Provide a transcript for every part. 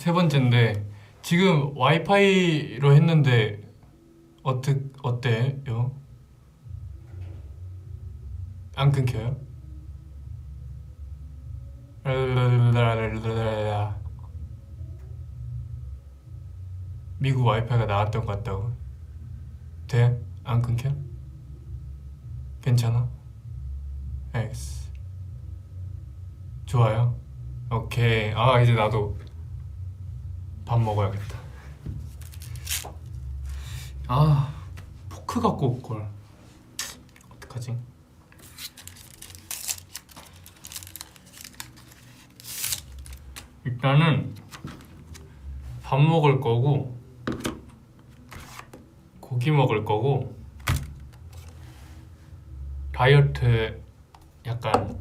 세 번째인데 지금 와이파이로 했는데 어때요? 안 끊겨요? 미국 와이파이가 나왔던 것 같다고. 돼? 안 끊겨? 괜찮아? 알겠어. 좋아요. 오케이. 아, 이제 나도 밥 먹어야겠다. 아, 포크 갖고 올걸. 어떡하지? 일단은 밥 먹을 거고 고기 먹을 거고 다이어트 약간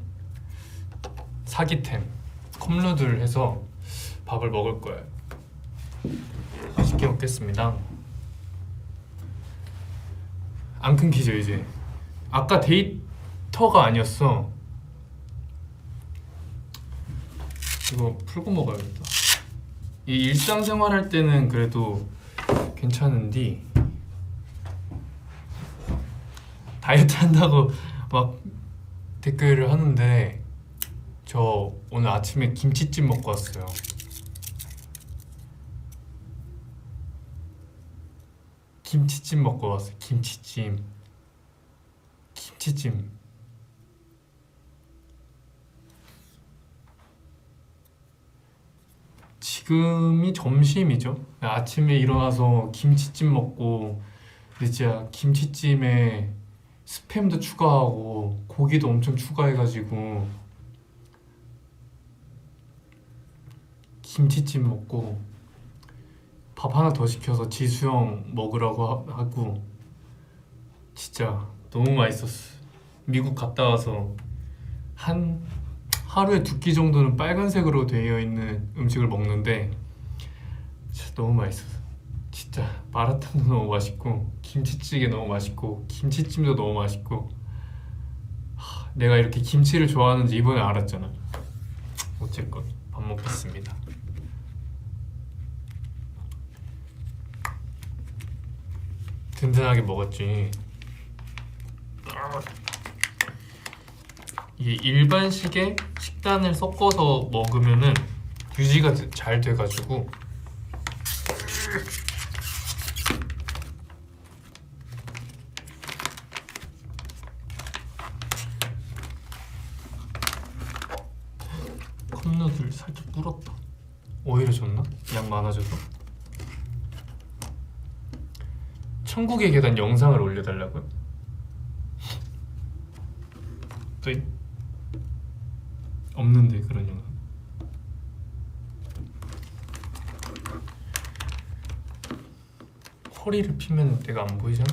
사기템 컵누들 해서 밥을 먹을 거예요. 맛있게 먹겠습니다. 안 끊기죠 이제. 아까 데이터가 아니었어. 이거 풀고 먹어야겠다. 이 일상생활 할 때는 그래도 괜찮은데 다이어트 한다고 막 댓글을 하는데 저 오늘 아침에 김치찜 먹고 왔어요. 김치찜 먹고 왔어요. 김치찜. 지금이 점심이죠. 아침에 일어나서 김치찜 먹고 근데 진짜 김치찜에 스팸도 추가하고 고기도 엄청 추가해가지고 김치찜 먹고 밥 하나 더 시켜서 지수형 먹으라고 하고 진짜 너무 맛있었어. 미국 갔다 와서 한 하루에 2끼 정도는 빨간색으로 되어 있는 음식을 먹는데 진짜 너무 맛있었어. 진짜 마라탕도 너무 맛있고 김치찌개 너무 맛있고 김치찜도 너무 맛있고 내가 이렇게 김치를 좋아하는지 이번에 알았잖아. 어쨌건 밥 먹겠습니다. 든든하게 먹었지. 이게 일반식의 식단을 섞어서 먹으면은 유지가 잘 돼가지고 컵누들 살짝 불었다. 오히려 좋나? 양 많아져서. 천국의 계단 영상을 올려달라고요? 또 없는데 그런 영상. 허리를 피면 내가 안 보이잖아.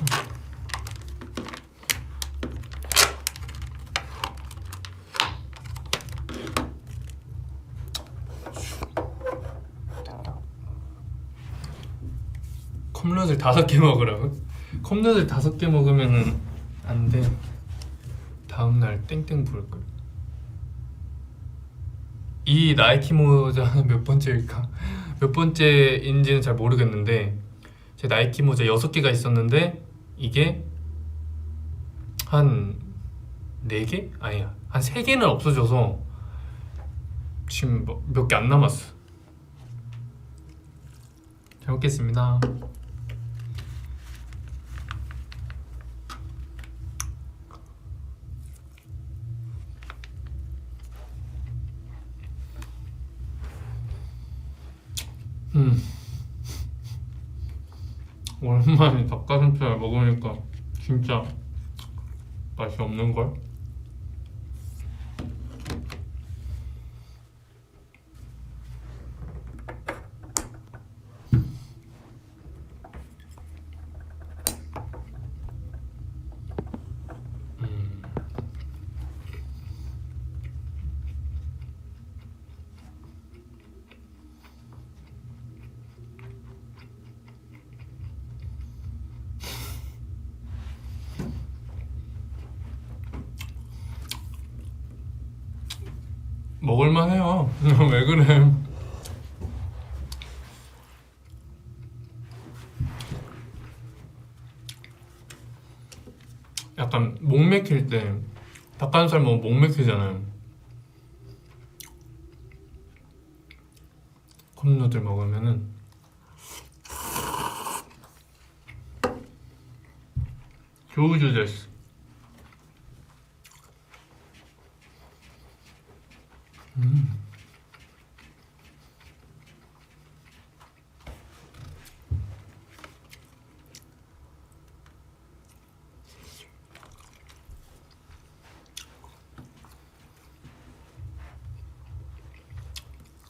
컵누들 5개 먹으라고? 컵누들 5개 먹으면은 안 돼. 다음날 땡땡 부를걸. 이 나이키 모자는 몇 번째일까? 몇 번째인지는 잘 모르겠는데 제 나이키 모자 6개가 있었는데 이게 한 4개? 아니야 한 3개는 없어져서 지금 몇 개 안 남았어. 잘 먹겠습니다. 오랜만에 닭가슴살 먹으니까 진짜 맛이 없는걸? 먹을만해요. 왜 그래? 약간 목 맥힐 때 닭가슴살 먹으면 목 맥히잖아요. 컵누들 먹으면은 교우주 됐어.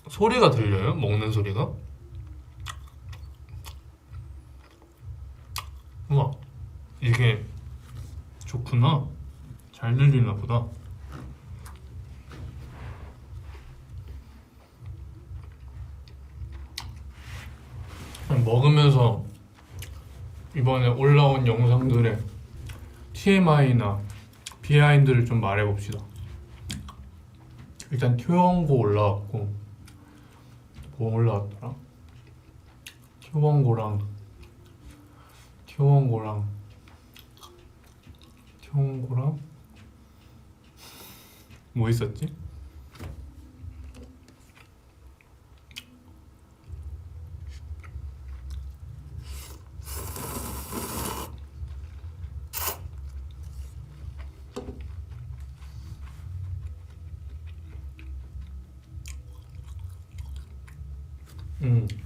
소리가 들려요? 먹는 소리가? 우와, 이게 좋구나. 잘 들리나 보다. 먹으면서 이번에 올라온 영상들의 TMI나 비하인드를 좀 말해봅시다. 일단 튜원고 올라왔고, 뭐 올라왔더라? 튜원고랑 뭐 있었지?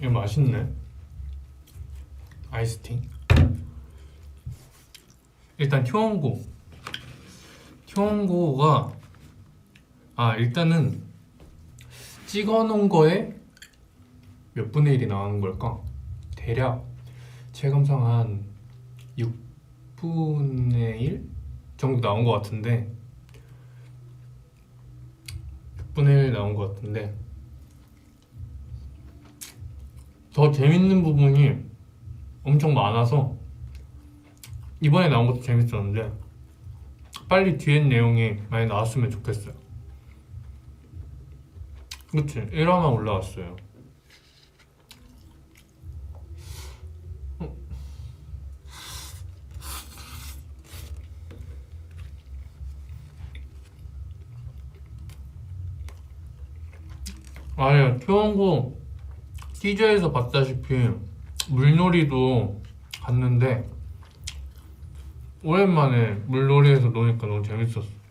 이거 맛있네. 아이스티. 일단 튜원고가 일단은 찍어놓은 거에 몇 분의 1이 나오는 걸까? 대략 체감상 한 6분의 1 정도 나온 것 같은데 6분의 1 나온 것 같은데 더 재밌는 부분이 엄청 많아서 이번에 나온 것도 재밌었는데 빨리 뒤에 내용이 많이 나왔으면 좋겠어요. 그치? 1화만 올라왔어요. 아니야, 튜원고 티저에서 봤다시피 물놀이도 갔는데 오랜만에 물놀이에서 노니까 너무 재밌었어.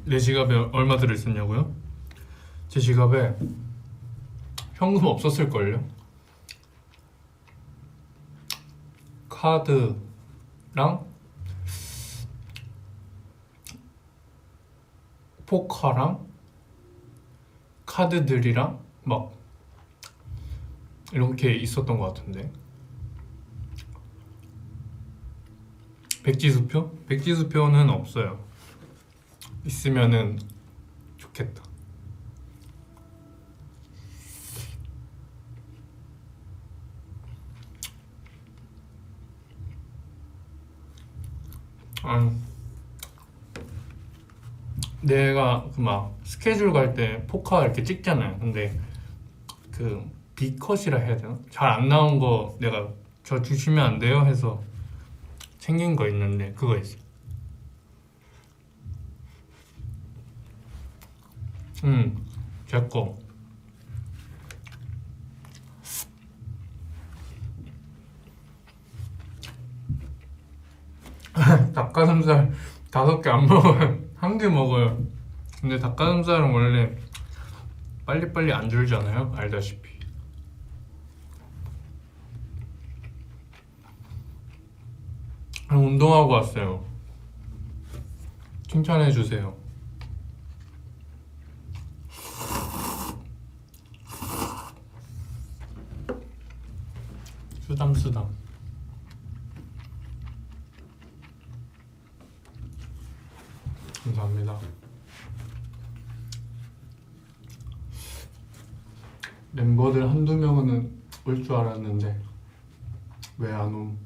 내 지갑에 얼마 들어있었냐고요? 제 지갑에 현금 없었을걸요? 카드랑 포카랑 카드들이랑 막 이렇게 있었던 것 같은데 백지수표? 백지수표는 없어요. 있으면은 좋겠다. 내가 그 막 스케줄 갈 때 포카 이렇게 찍잖아요. 근데 그 B컷이라 해야 되나? 잘 안 나온 거 내가 저 주시면 안 돼요? 해서 챙긴 거 있는데 그거 있어. 제 거. 닭가슴살 5개 안 먹어요. 1개 먹어요. 근데 닭가슴살은 원래 빨리빨리 안 줄잖아요. 알다시피. 운동하고 왔어요. 칭찬해주세요. 수담. 감사합니다. 멤버들 한두 명은 올 줄 알았는데 왜 안 옴?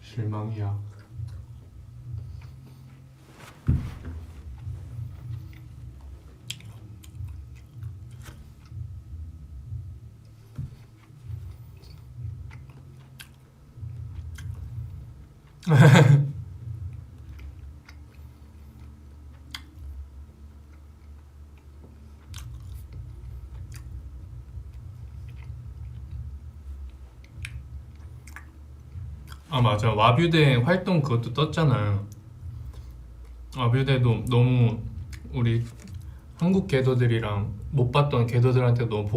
실망이야. 아 맞아, 와뷰대 활동 그것도 떴잖아. 와뷰대도 너무 우리 한국 궤도들이랑 못 봤던 궤도들한테 너무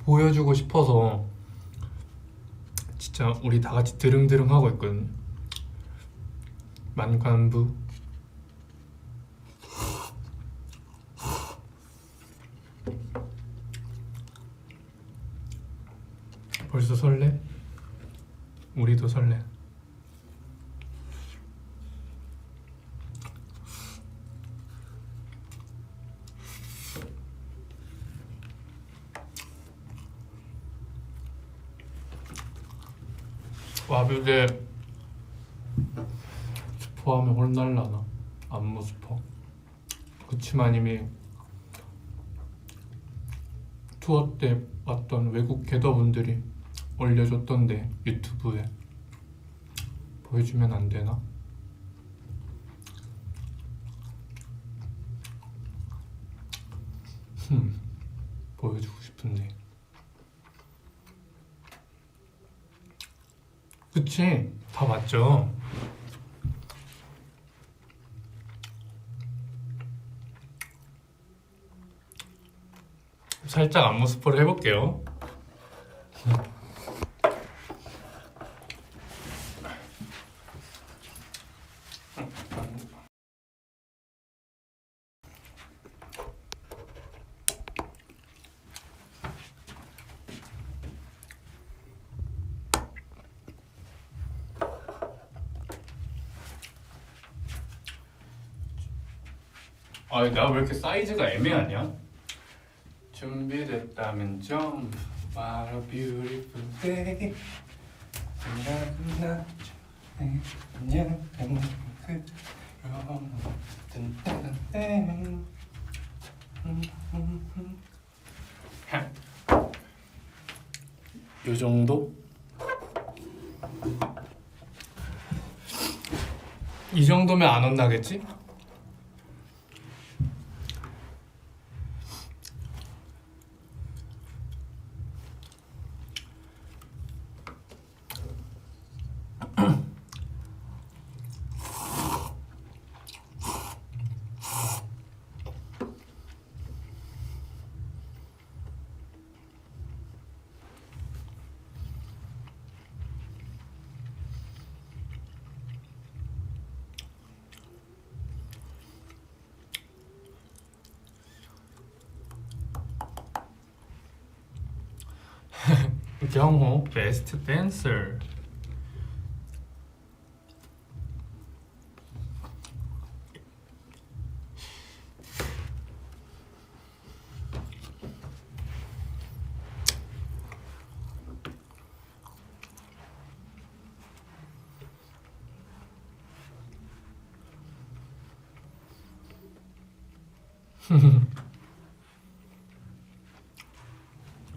보여주고 싶어서 진짜 우리 다 같이 드릉드릉 하고 있거든. 만관부. 벌써 설레? 우리도 설레. 와뷰대 스포하면 혼날라나? 안무 스포. 그치만 이미 투어 때 왔던 외국 궤도분들이 올려줬던데 유튜브에 보여주면 안 되나? 보여주고 싶은데. 그치? 다 맞죠? 살짝 안무 스포를 해볼게요. 아, 나 왜 이렇게 사이즈가 애매하냐? 준비됐다면 jump. What a beautiful day. 생각은 나죠. 그냥 그럼 뜬뜬뜬. 요 정도? 이 정도면 안 혼나겠지? 경호 베스트 댄서.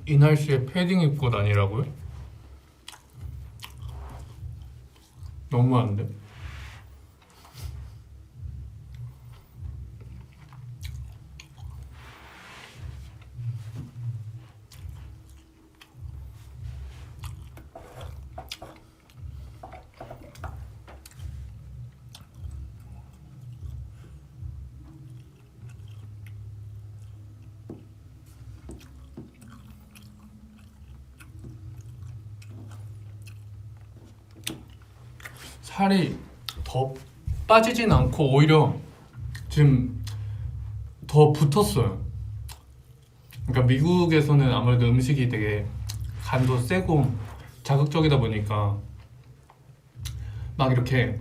이 날씨에 패딩 입고 다니라고요? 너무한데? 살이 더 빠지진 않고 오히려 지금 더 붙었어요. 그러니까 미국에서는 아무래도 음식이 되게 간도 세고 자극적이다 보니까 막 이렇게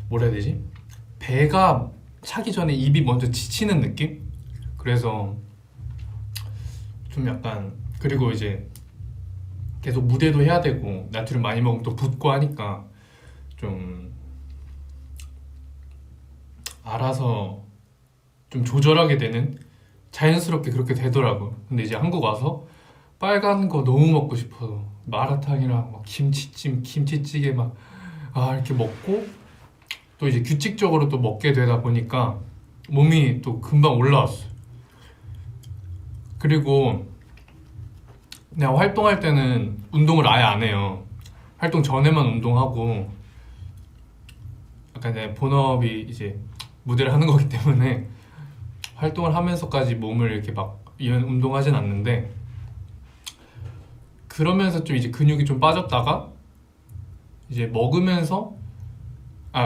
뭐라 해야 되지? 배가 차기 전에 입이 먼저 지치는 느낌? 그래서 좀 약간, 그리고 이제 계속 무대도 해야 되고 나트륨 많이 먹으면 또 붓고 하니까 좀 알아서 좀 조절하게 되는, 자연스럽게 그렇게 되더라고. 근데 이제 한국 와서 빨간 거 너무 먹고 싶어서 마라탕이랑 막 김치찜, 김치찌개 막 이렇게 먹고, 또 이제 규칙적으로 또 먹게 되다 보니까 몸이 또 금방 올라왔어. 그리고 내가 활동할 때는 운동을 아예 안 해요. 활동 전에만 운동하고, 약간 내 본업이 이제 무대를 하는 거기 때문에 활동을 하면서까지 몸을 이렇게 막 이런 운동하진 않는데, 그러면서 좀 이제 근육이 좀 빠졌다가 이제 먹으면서,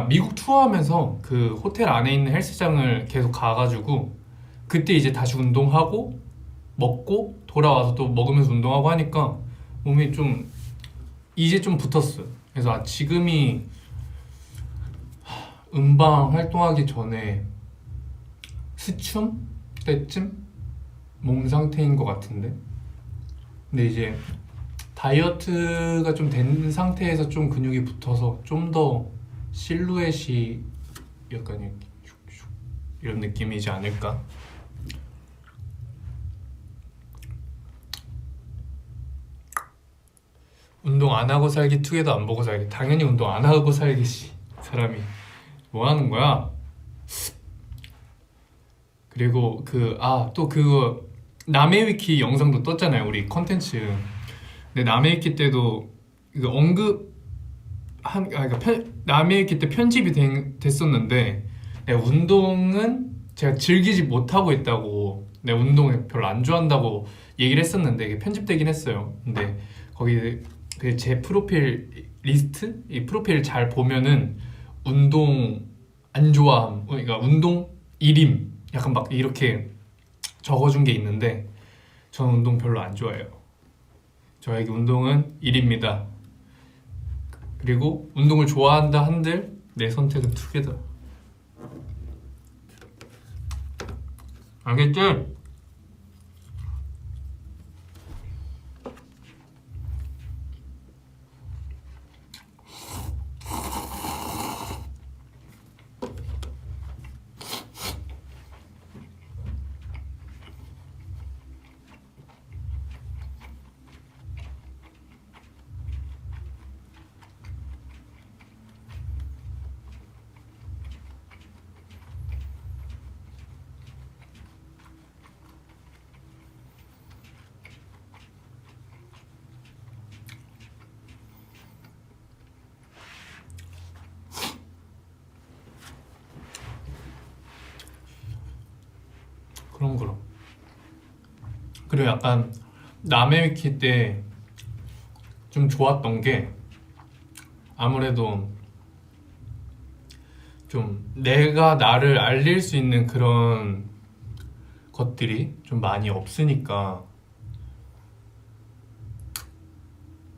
미국 투어하면서 그 호텔 안에 있는 헬스장을 계속 가가지고 그때 이제 다시 운동하고 먹고 돌아와서 또 먹으면서 운동하고 하니까 몸이 좀 이제 좀 붙었어. 그래서 지금이 음방 활동하기 전에 스춤 때쯤 몸 상태인 것 같은데, 근데 이제 다이어트가 좀 된 상태에서 좀 근육이 붙어서 좀 더 실루엣이 약간 이렇게 슉슉 이런 느낌이지 않을까. 운동 안 하고 살기, 투게더 안 보고 살기. 당연히 운동 안 하고 살기지. 사람이 뭐 하는 거야? 그리고 또 그거 남의 위키 영상도 떴잖아요, 우리 컨텐츠. 근데 남의 위키 때도 이거 그러니까 남의 위키 때 편집이 됐었는데, 내가 운동은 제가 즐기지 못하고 있다고, 내가 운동을 별로 안 좋아한다고 얘기를 했었는데 이게 편집되긴 했어요. 근데 거기 제 프로필 리스트, 이 프로필 잘 보면은 운동 안 좋아함, 그러니까 운동 일임, 약간 막 이렇게 적어준 게 있는데, 저는 운동 별로 안 좋아해요. 저에게 운동은 일입니다. 그리고 운동을 좋아한다 한들 내 선택은 투게더. 알겠지? 그럼. 그리고 약간 남의 위키 때 좀 좋았던 게, 아무래도 좀 내가 나를 알릴 수 있는 그런 것들이 좀 많이 없으니까,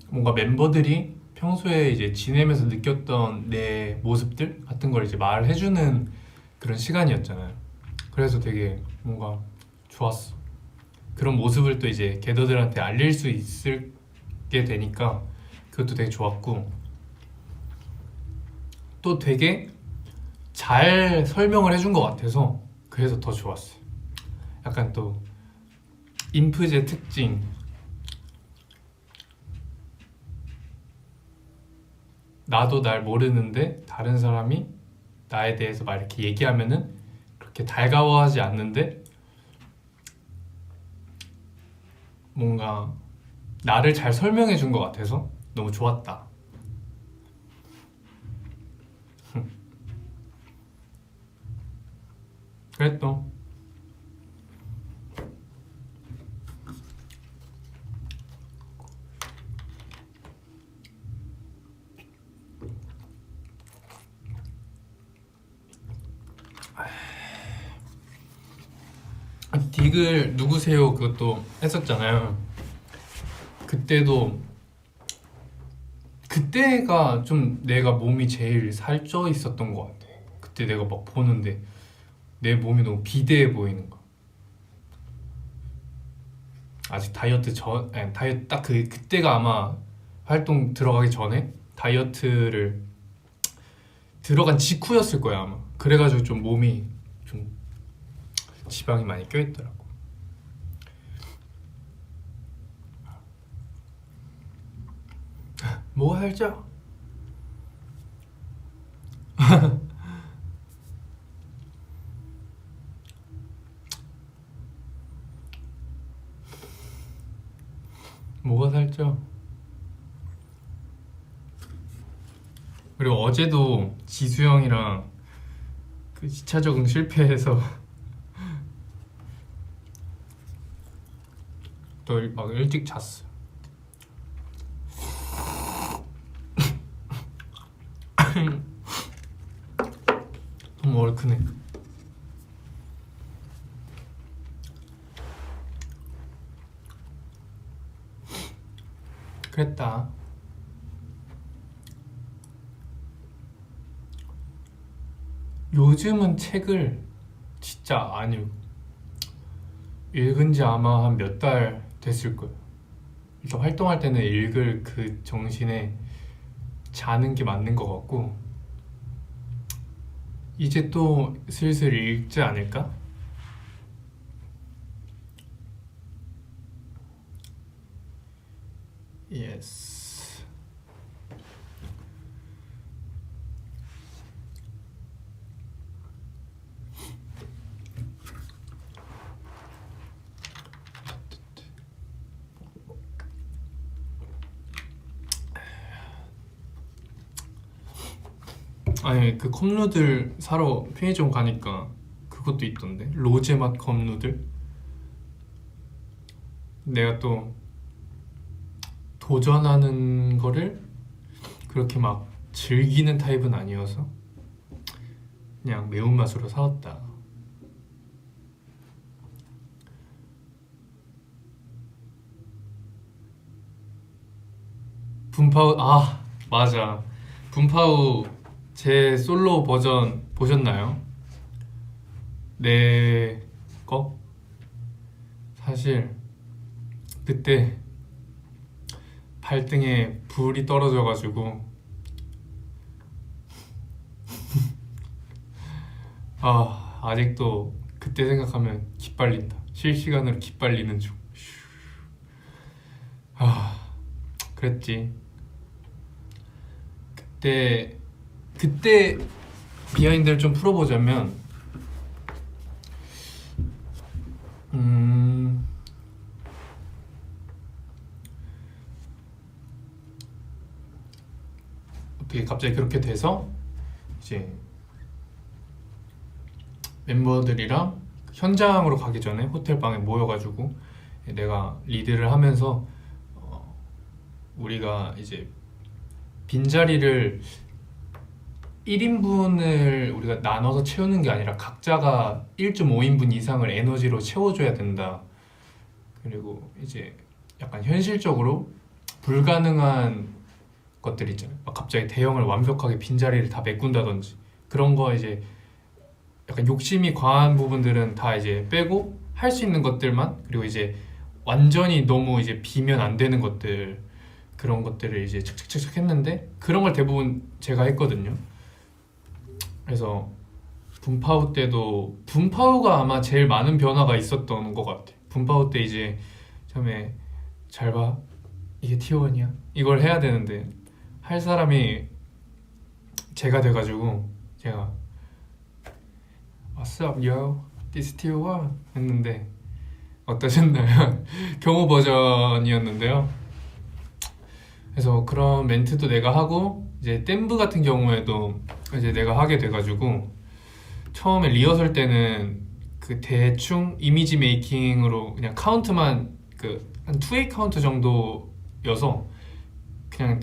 뭔가 멤버들이 평소에 이제 지내면서 느꼈던 내 모습들 같은 걸 이제 말해주는 그런 시간이었잖아요. 그래서 되게 뭔가 좋았어. 그런 모습을 또 이제 걔들한테 알릴 수 있게 되니까 그것도 되게 좋았고, 또 되게 잘 설명을 해준 것 같아서 그래서 더 좋았어요. 약간 또 인프제 특징, 나도 날 모르는데 다른 사람이 나에 대해서 막 이렇게 얘기하면은 그렇게 달가워하지 않는데 뭔가 나를 잘 설명해 준 것 같아서 너무 좋았다. 그랬어. 딕을 누구세요 그것도 했었잖아요. 그때가 좀 내가 몸이 제일 살쪄 있었던 것 같아. 그때 내가 막 보는데 내 몸이 너무 비대해 보이는 거야. 아직 다이어트 전, 아니, 다이어트 딱 그때가 아마 활동 들어가기 전에 다이어트를 들어간 직후였을 거야 아마. 그래가지고 좀 몸이 좀 지방이 많이 껴있더라고. 뭐가 살짝 뭐가 살짝. 그리고 어제도 지수 형이랑 그 시차 적응 실패해서 또 막 일찍 잤어. 너무 얼큰해. 그랬다. 요즘은 책을 진짜 안 읽어. 읽은 지 아마 한 몇 달 됐을 거예요. 일단 활동할 때는 읽을 그 정신에 자는 게 맞는 것 같고, 이제 또 슬슬 읽지 않을까? 예스. 아니 그 컵누들 사러 편의점 가니까 그것도 있던데, 로제 맛 컵누들. 내가 또 도전하는 거를 그렇게 막 즐기는 타입은 아니어서 그냥 매운맛으로 사왔다. 분파우, 아 맞아, 분파우 제 솔로 버전 보셨나요? 내 거? 사실 그때 발등에 불이 떨어져가지고 아직도 그때 생각하면 기빨린다. 실시간으로 기빨리는 중. 그랬지. 그때 비하인드를 좀 풀어보자면, 어떻게 갑자기 그렇게 돼서 이제 멤버들이랑 현장으로 가기 전에 호텔 방에 모여가지고 내가 리드를 하면서 우리가 이제 빈자리를 1인분을 우리가 나눠서 채우는 게 아니라 각자가 1.5인분 이상을 에너지로 채워줘야 된다. 그리고 이제 약간 현실적으로 불가능한 것들 있잖아요. 막 갑자기 대형을 완벽하게 빈자리를 다 메꾼다든지 그런 거 이제 약간 욕심이 과한 부분들은 다 이제 빼고 할 수 있는 것들만, 그리고 이제 완전히 너무 이제 비면 안 되는 것들, 그런 것들을 이제 착착착착 했는데 그런 걸 대부분 제가 했거든요. 그래서 분파우 때도 분파우가 아마 제일 많은 변화가 있었던 것 같아. 분파우 때 이제 처음에 잘 봐, 이게 T1이야? 이걸 해야 되는데 할 사람이 제가 돼가지고 제가 What's up, yo? This T1 했는데 어떠셨나요? 경호 버전이었는데요. 그래서 그런 멘트도 내가 하고, 이제 댐브 같은 경우에도 이제 내가 하게 돼가지고 처음에 리허설 때는 그 대충 이미지 메이킹으로 그냥 카운트만 그 한 2A 카운트 정도여서 그냥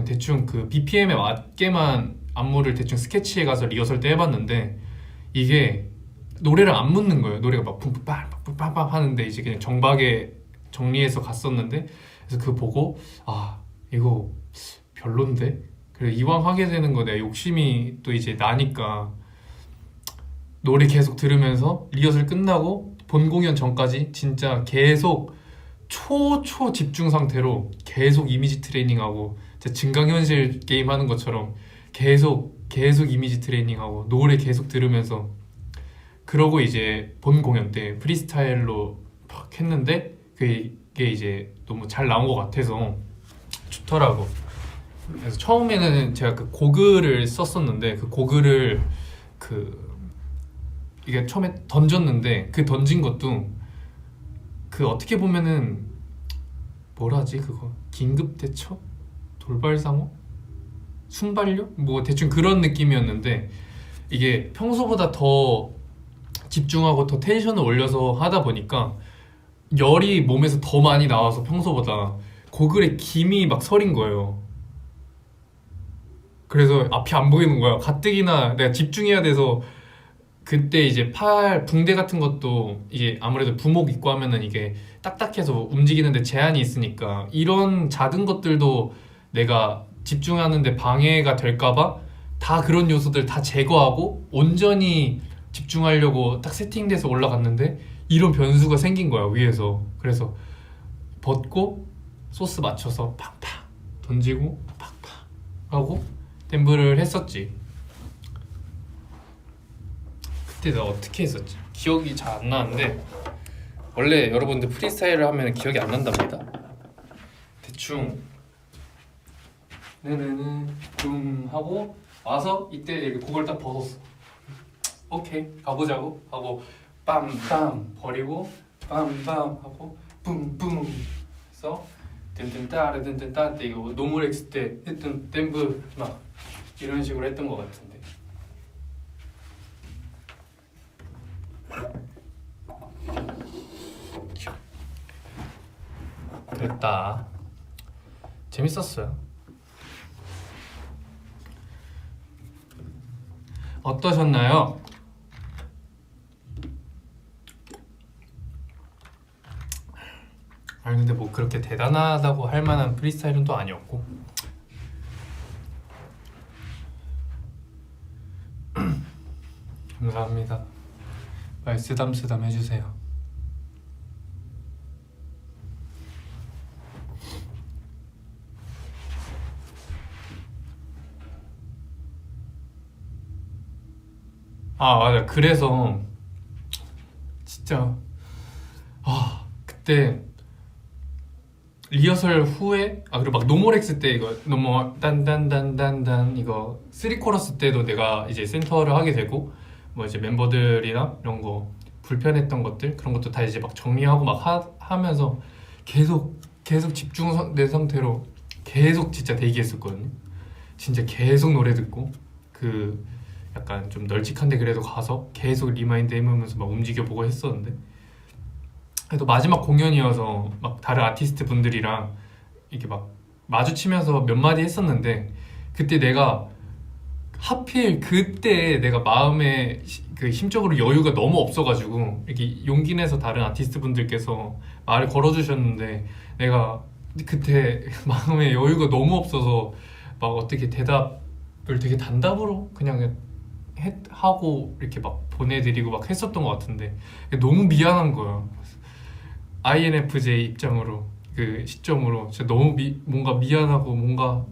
대충 그 BPM에 맞게만 안무를 대충 스케치해 가서 리허설 때 해봤는데 이게 노래를 안 묻는 거예요. 노래가 막 뿜뿜빵빵빵 하는데 이제 그냥 정박에 정리해서 갔었는데, 그래서 그거 보고 이거 별론데? 그래 이왕 하게 되는 거 내가 욕심이 또 이제 나니까 노래 계속 들으면서 리허설 끝나고 본 공연 전까지 진짜 계속 초 집중 상태로 계속 이미지 트레이닝하고 진짜 증강현실 게임 하는 것처럼 계속 이미지 트레이닝하고 노래 계속 들으면서 그러고 이제 본 공연 때 프리스타일로 막 했는데 그게 이제 너무 잘 나온 것 같아서 좋더라고. 그래서 처음에는 제가 그 고글을 썼었는데 그 고글을 그 이게 처음에 던졌는데 그 던진 것도 그 어떻게 보면은 뭐라 하지 그거 긴급 대처? 돌발 상황? 순발력? 뭐 대충 그런 느낌이었는데 이게 평소보다 더 집중하고 더 텐션을 올려서 하다 보니까 열이 몸에서 더 많이 나와서 평소보다 고글에 김이 막 서린 거예요. 그래서 앞이 안 보이는 거야. 가뜩이나 내가 집중해야 돼서 그때 이제 팔 붕대 같은 것도 이게 아무래도 부목 입고 하면은 이게 딱딱해서 움직이는데 제한이 있으니까 이런 작은 것들도 내가 집중하는데 방해가 될까봐 다 그런 요소들 다 제거하고 온전히 집중하려고 딱 세팅돼서 올라갔는데 이런 변수가 생긴 거야 위에서. 그래서 벗고 소스 맞춰서 팍팍 던지고 팍팍 하고 댐브를 했었지. 그때 내가 어떻게 했었지? 기억이 잘 안 나는데 원래 여러분들 프리스타일을 하면 기억이 안 난답니다. 대충 네네네 좀 하고 와서 이때 이렇게 곡을 딱 벗었어. 오케이 가보자고 하고 빰빰 버리고 빰빰 하고 뿜뿜 해서 든든따르 든든따 때 이거 노무렉스 때 했던 댐브 막 이런 식으로 했던 것 같은데 됐다. 재밌었어요. 어떠셨나요? 아니 근데 뭐 그렇게 대단하다고 할 만한 프리스타일은 또 아니었고 감사합니다. 말 쓰담쓰담 해주세요. 아 맞아. 그래서 진짜 그때 리허설 후에 그리고 막 노모렉스 때 이거 노모 딴딴딴딴딴 이거 3코러스 때도 내가 이제 센터를 하게 되고 뭐 이제 멤버들이랑 이런 거 불편했던 것들 그런 것도 다 이제 막 정리하고 막 하면서 계속 집중된 상태로 계속 진짜 대기했었거든요. 진짜 계속 노래 듣고 그 약간 좀 널찍한데 그래도 가서 계속 리마인드 해보면서 막 움직여보고 했었는데 그래도 마지막 공연이어서 막 다른 아티스트 분들이랑 이렇게 막 마주치면서 몇 마디 했었는데 그때 내가 하필 그때 내가 마음에 그 심적으로 여유가 너무 없어가지고 이렇게 용기 내서 다른 아티스트 분들께서 말을 걸어주셨는데 내가 그때 마음에 여유가 너무 없어서 막 어떻게 대답을 되게 단답으로 그냥 하고 이렇게 막 보내드리고 막 했었던 것 같은데 너무 미안한 거야. INFJ 입장으로 그 시점으로 진짜 너무 뭔가 미안하고 뭔가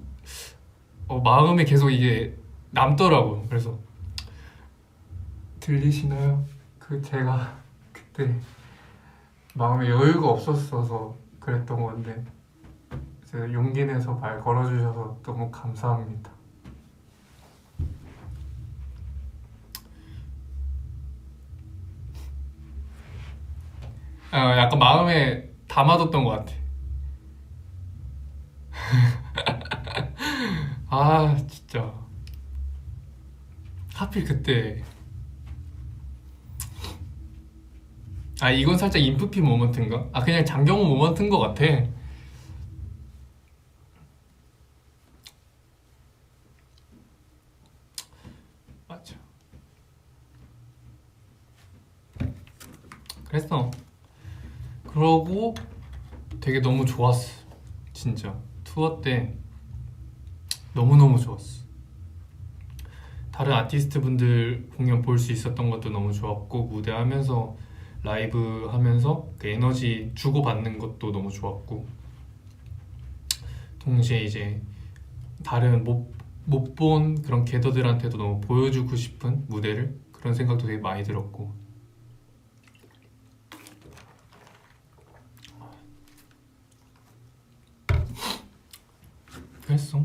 마음에 계속 이게 남더라고요. 그래서 들리시나요? 그 제가 그때 마음에 여유가 없었어서 그랬던 건데 제가 용기 내서 말 걸어주셔서 너무 감사합니다. 약간 마음에 담아뒀던 것 같아. 진짜 하필 그때 이건 살짝 인프피 모먼트인가? 그냥 장경호 모먼트인 것 같아. 맞아. 그랬어. 그러고 되게 너무 좋았어. 진짜 투어 때 너무너무 좋았어. 다른 아티스트 분들 공연 볼 수 있었던 것도 너무 좋았고, 무대하면서 라이브 하면서 그 에너지 주고받는 것도 너무 좋았고, 동시에 이제 다른 못 본 그런 겟더들한테도 너무 보여주고 싶은 무대를, 그런 생각도 되게 많이 들었고. 그랬어.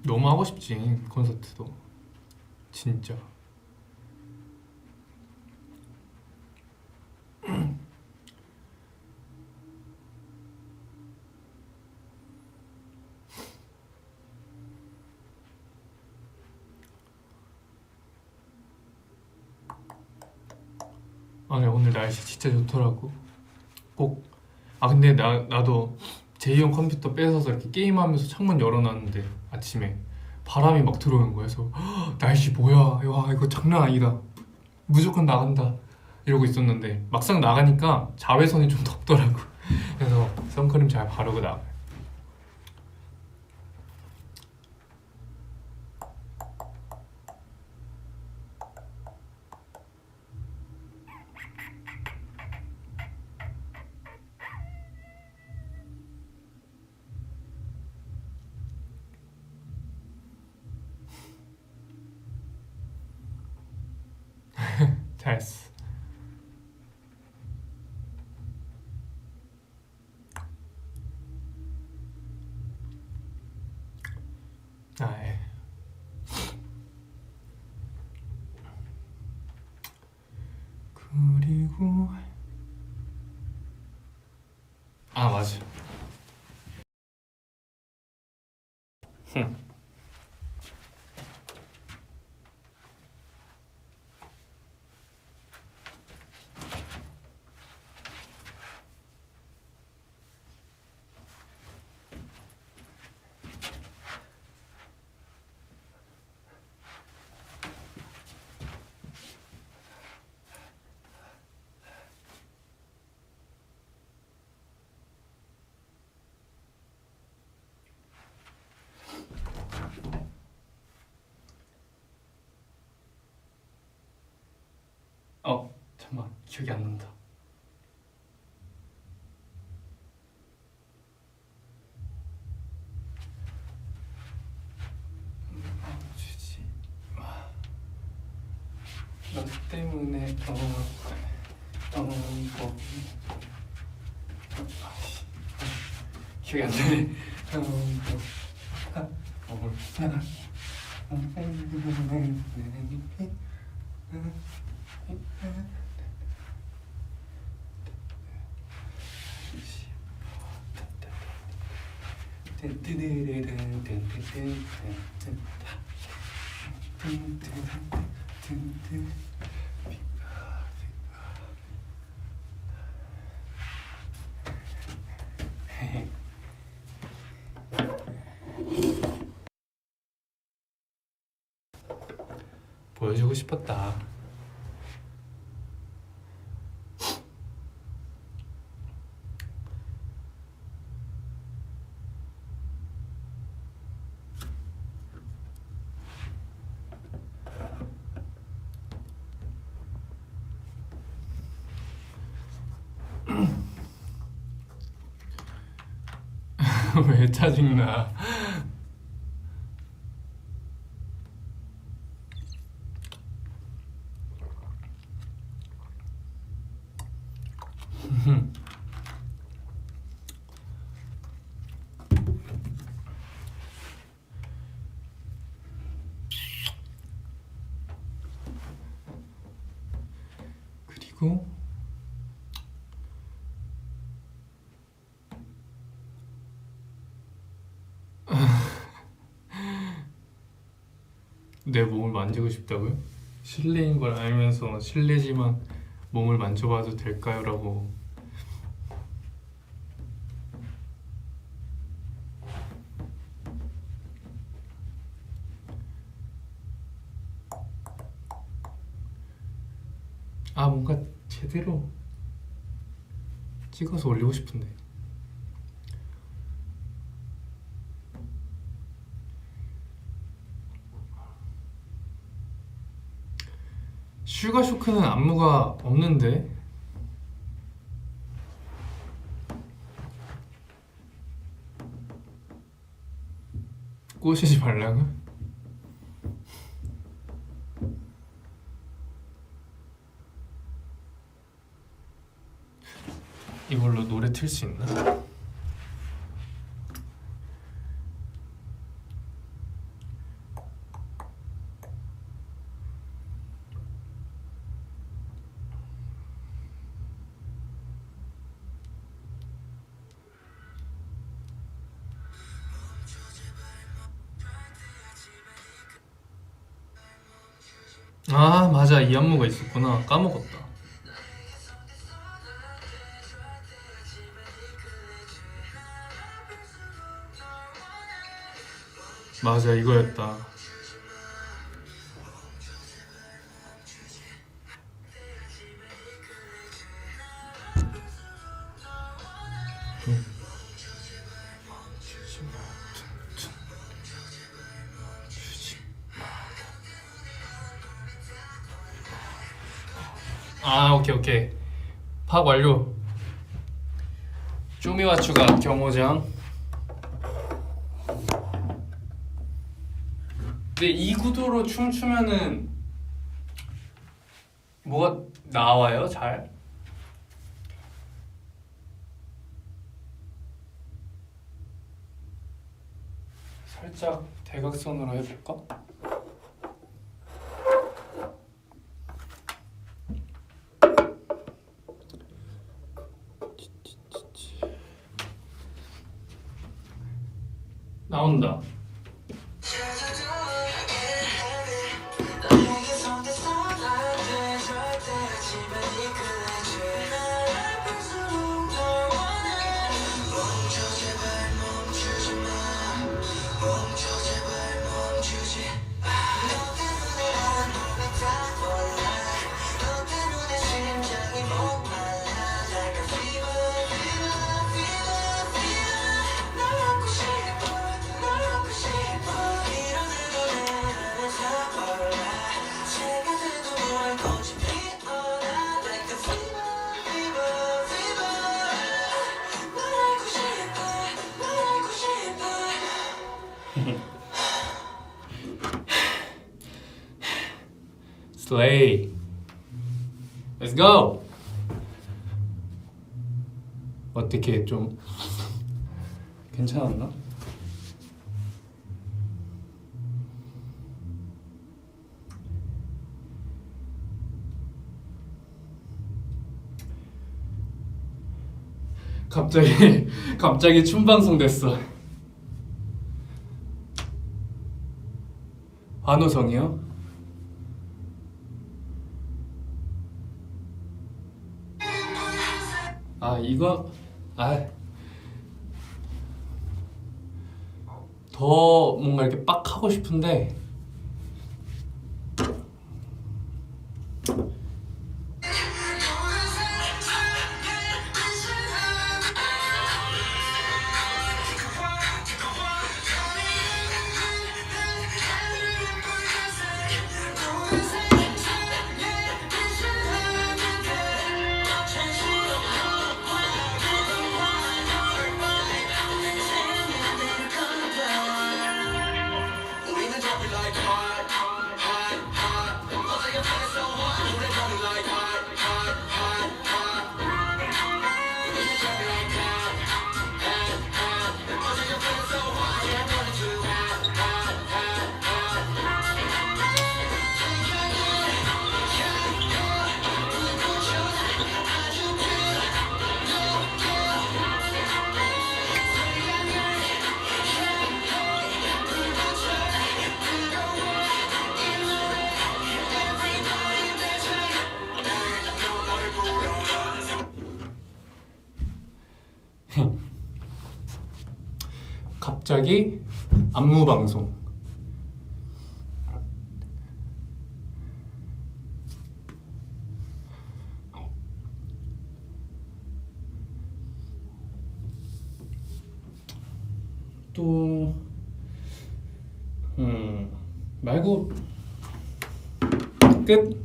너무 하고 싶지, 콘서트도. 진짜. 아니, 오늘 날씨 진짜 좋더라고. 꼭. 아, 근데 나도 제이용 컴퓨터 뺏어서 이렇게 게임하면서 창문 열어놨는데 아침에 바람이 막 들어오는 거야. 그래서 "헉, 날씨 뭐야? 와, 이거 장난 아니다. 무조건 나간다." 이러고 있었는데 막상 나가니까 자외선이 좀 덥더라고. 그래서 선크림 잘 바르고 나가. 잘했어. 아, 예. 그리고 아, 맞아. 잠깐만, 기억이 안 난다. 주지 마. 너 때문에 뭐. 기억이 안 나네. 보여주고 싶었다. 왜 짜증나? 그리고 내 몸을 만지고 싶다고요? 실내인 걸 알면서 실내지만 몸을 만져봐도 될까요? 라고. 아 뭔가 제대로 찍어서 올리고 싶은데. 슈가쇼크는 안무가 없는데. 꼬시지 말라고? 이걸로 노래 틀 수 있나? 아 맞아, 이 안무가 있었구나. 까먹었다. 맞아, 이거였다. 아 오케이 오케이. 파악 완료. 쪼미와 추가 경호장. 근데 이 구도로 춤추면은 뭐가 나와요? 잘? 살짝 대각선으로 해볼까? 나온다. Slay. Let's go. 어떻게 좀 괜찮았나? 갑자기 춤 방송 됐어. 환호성이요? 아 이거 더 뭔가 이렇게 빡 하고 싶은데 갑자기 안무 방송. 또 말고 끝.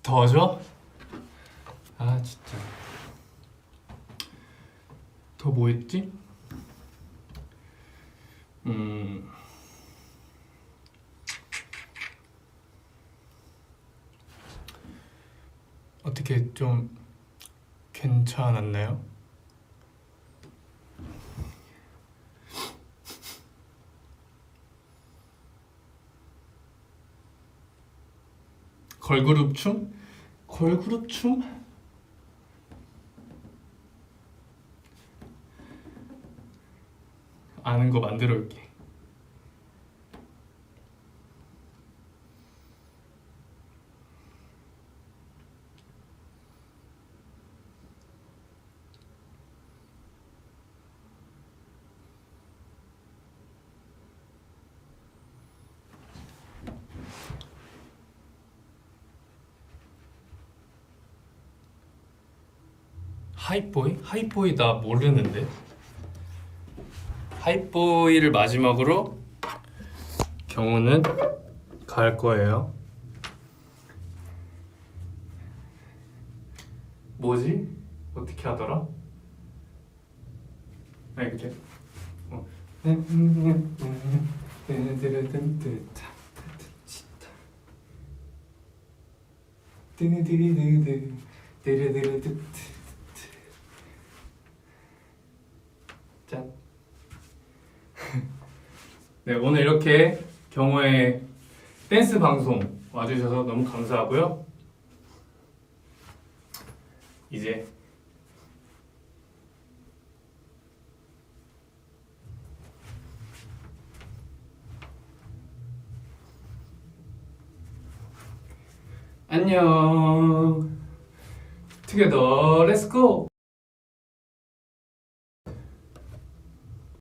더 줘? 아 진짜. 더 뭐 있지? 어떻게 좀 괜찮았나요? 걸그룹 춤? 걸그룹 춤? 아는 거 만들어 올게. 하이보이? 하이보이 나 모르는데. 하이보이를 마지막으로 경우는 갈 거예요. 뭐지? 어떻게 하더라? 아니 그래. 짠. 네, 오늘 이렇게 경호의 댄스 방송 와주셔서 너무 감사하고요. 이제 안녕. 투게더 렛츠고.